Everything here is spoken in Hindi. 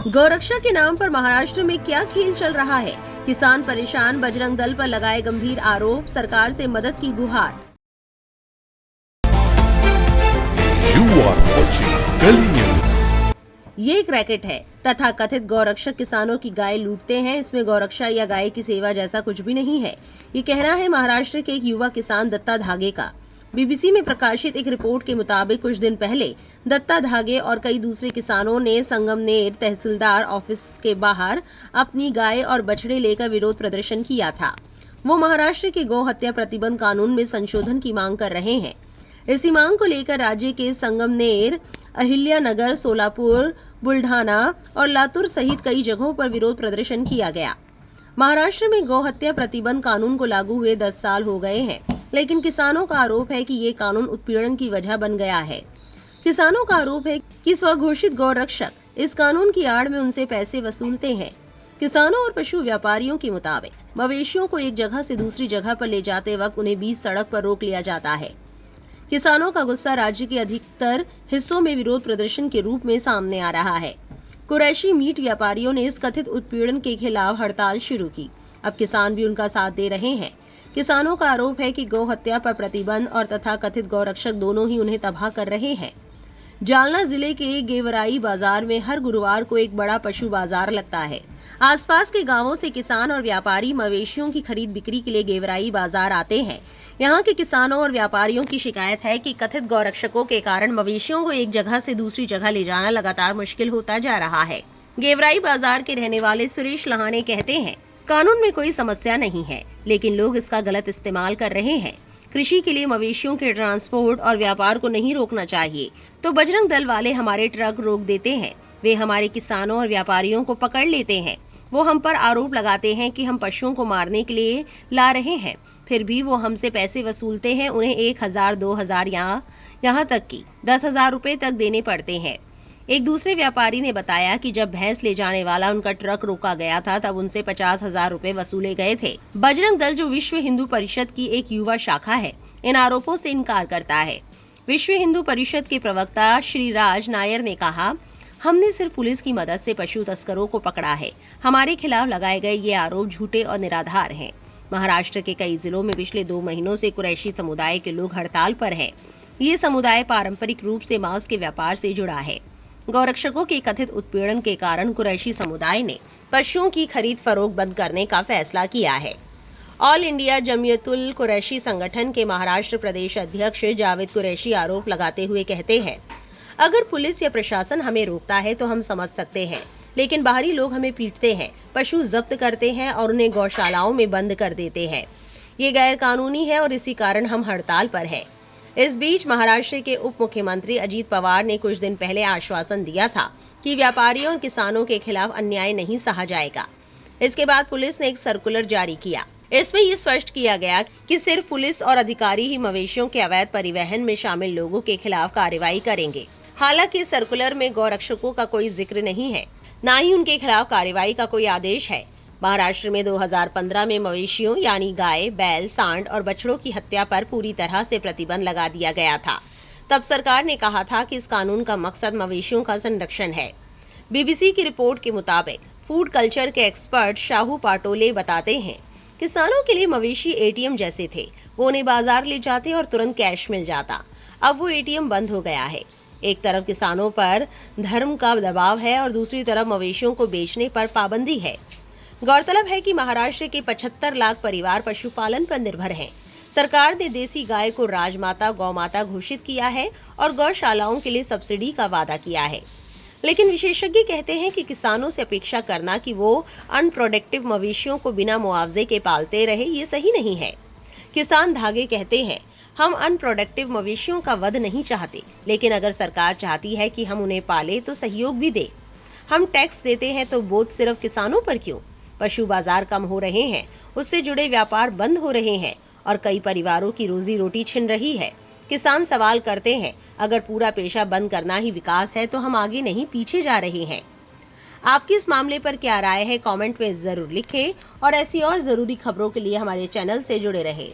गौरक्षा के नाम पर महाराष्ट्र में क्या खेल चल रहा है? किसान परेशान, बजरंग दल पर लगाए गंभीर आरोप, सरकार से मदद की गुहार। ये एक रैकेट है। तथा कथित गौरक्षक किसानों की गाय लूटते हैं। इसमें गौरक्षा या गाय की सेवा जैसा कुछ भी नहीं है। ये कहना है महाराष्ट्र के एक युवा किसान दत्ता धागे का। बीबीसी में प्रकाशित एक रिपोर्ट के मुताबिक कुछ दिन पहले दत्ता धागे और कई दूसरे किसानों ने संगमनेर तहसीलदार ऑफिस के बाहर अपनी गाय और बछड़े लेकर विरोध प्रदर्शन किया था। वो महाराष्ट्र के गौ हत्या प्रतिबंध कानून में संशोधन की मांग कर रहे हैं। इसी मांग को लेकर राज्य के संगमनेर, अहिल्यानगर, सोलापुर, बुल्ढाना और लातूर सहित कई जगहों पर विरोध प्रदर्शन किया गया। महाराष्ट्र में गौ हत्या प्रतिबंध कानून को लागू हुए 10 साल हो गए हैं, लेकिन किसानों का आरोप है कि ये कानून उत्पीड़न की वजह बन गया है। किसानों का आरोप है कि स्वघोषित गौ रक्षक इस कानून की आड़ में उनसे पैसे वसूलते हैं। किसानों और पशु व्यापारियों के मुताबिक मवेशियों को एक जगह से दूसरी जगह पर ले जाते वक्त उन्हें बीच सड़क पर रोक लिया जाता है। किसानों का गुस्सा राज्य के अधिकतर हिस्सों में विरोध प्रदर्शन के रूप में सामने आ रहा है। कुरैशी मीट व्यापारियों ने इस कथित उत्पीड़न के खिलाफ हड़ताल शुरू की। अब किसान भी उनका साथ दे रहे हैं। किसानों का आरोप है कि गौ हत्या पर प्रतिबंध और तथा कथित गौरक्षक दोनों ही उन्हें तबाह कर रहे हैं। जालना जिले के गेवराई बाजार में हर गुरुवार को एक बड़ा पशु बाजार लगता है। आसपास के गांवों से किसान और व्यापारी मवेशियों की खरीद बिक्री के लिए गेवराई बाजार आते हैं। यहां के किसानों और व्यापारियों की शिकायत है कि कथित गौरक्षकों के कारण मवेशियों को एक जगह से दूसरी जगह ले जाना लगातार मुश्किल होता जा रहा है। गेवराई बाजार के रहने वाले सुरेश लहाने कहते हैं, कानून में कोई समस्या नहीं है, लेकिन लोग इसका गलत इस्तेमाल कर रहे हैं। कृषि के लिए मवेशियों के ट्रांसपोर्ट और व्यापार को नहीं रोकना चाहिए, तो बजरंग दल वाले हमारे ट्रक रोक देते हैं। वे हमारे किसानों और व्यापारियों को पकड़ लेते हैं। वो हम पर आरोप लगाते हैं कि हम पशुओं को मारने के लिए ला रहे हैं, फिर भी वो हमसे पैसे वसूलते हैं। उन्हें 1000, 2000 यहाँ तक कि 10,000 रुपए तक देने पड़ते हैं। एक दूसरे व्यापारी ने बताया कि जब भैंस ले जाने वाला उनका ट्रक रोका गया था, तब उनसे 50,000 रुपए वसूले गए थे। बजरंग दल, जो विश्व हिंदू परिषद की एक युवा शाखा है, इन आरोपों से इनकार करता है। विश्व हिंदू परिषद के प्रवक्ता श्री राज नायर ने कहा, हमने सिर्फ पुलिस की मदद से पशु तस्करों को पकड़ा है। हमारे खिलाफ लगाए गए ये आरोप झूठे और निराधार हैं। महाराष्ट्र के कई जिलों में पिछले 2 महीनों से कुरैशी समुदाय के लोग हड़ताल पर हैं। ये समुदाय पारंपरिक रूप से मांस के व्यापार से जुड़ा है। गौरक्षकों के कथित उत्पीड़न के कारण कुरैशी समुदाय ने पशुओं की खरीद फरोख्त बंद करने का फैसला किया है। ऑल इंडिया जमीयतुल कुरैशी संगठन के महाराष्ट्र प्रदेश अध्यक्ष जावेद कुरैशी आरोप लगाते हुए कहते हैं, अगर पुलिस या प्रशासन हमें रोकता है तो हम समझ सकते हैं, लेकिन बाहरी लोग हमें पीटते हैं, पशु जब्त करते हैं और उन्हें गौशालाओं में बंद कर देते हैं। ये गैर कानूनी है और इसी कारण हम हड़ताल पर हैं। इस बीच महाराष्ट्र के उप मुख्यमंत्री अजीत पवार ने कुछ दिन पहले आश्वासन दिया था कि व्यापारियों और किसानों के खिलाफ अन्याय नहीं सहा जाएगा। इसके बाद पुलिस ने एक सर्कुलर जारी किया। इसमें ये स्पष्ट किया गया कि सिर्फ पुलिस और अधिकारी ही मवेशियों के अवैध परिवहन में शामिल लोगों के खिलाफ कार्रवाई करेंगे। हालांकि इस सर्कुलर में गौरक्षकों का कोई जिक्र नहीं है, न ही उनके खिलाफ कार्रवाई का कोई आदेश है। महाराष्ट्र में 2015 में मवेशियों यानी गाय, बैल, सांड और बछड़ों की हत्या पर पूरी तरह से प्रतिबंध लगा दिया गया था। तब सरकार ने कहा था कि इस कानून का मकसद मवेशियों का संरक्षण है। बीबीसी की रिपोर्ट के मुताबिक फूड कल्चर के एक्सपर्ट शाहू पाटोले बताते हैं, किसानों के लिए मवेशी एटीएम जैसे थे। वो उन्हें बाजार ले जाते और तुरंत कैश मिल जाता। अब वो एटीएम बंद हो गया है। एक तरफ किसानों पर धर्म का दबाव है और दूसरी तरफ मवेशियों को बेचने पर पाबंदी है। गौरतलब है कि महाराष्ट्र के 75 लाख परिवार पशुपालन पर निर्भर हैं। सरकार ने देसी गाय को राजमाता, गौमाता घोषित किया है और गौशालाओं के लिए सब्सिडी का वादा किया है। लेकिन विशेषज्ञ कहते हैं कि किसानों से अपेक्षा करना कि वो अनप्रोडक्टिव मवेशियों को बिना मुआवजे के पालते रहे, ये सही नहीं है। किसान धागे कहते हैं, हम अनप्रोडक्टिव मवेशियों का वध नहीं चाहते, लेकिन अगर सरकार चाहती है कि हम उन्हें पाले तो सहयोग भी दे। हम टैक्स देते हैं तो बोझ सिर्फ किसानों पर क्यों? पशु बाजार कम हो रहे हैं, उससे जुड़े व्यापार बंद हो रहे हैं और कई परिवारों की रोजी रोटी छिन रही है। किसान सवाल करते हैं, अगर पूरा पेशा बंद करना ही विकास है तो हम आगे नहीं पीछे जा रहे हैं। आपकी इस मामले पर क्या राय है, कमेंट में जरूर लिखें और ऐसी और जरूरी खबरों के लिए हमारे चैनल से जुड़े रहें।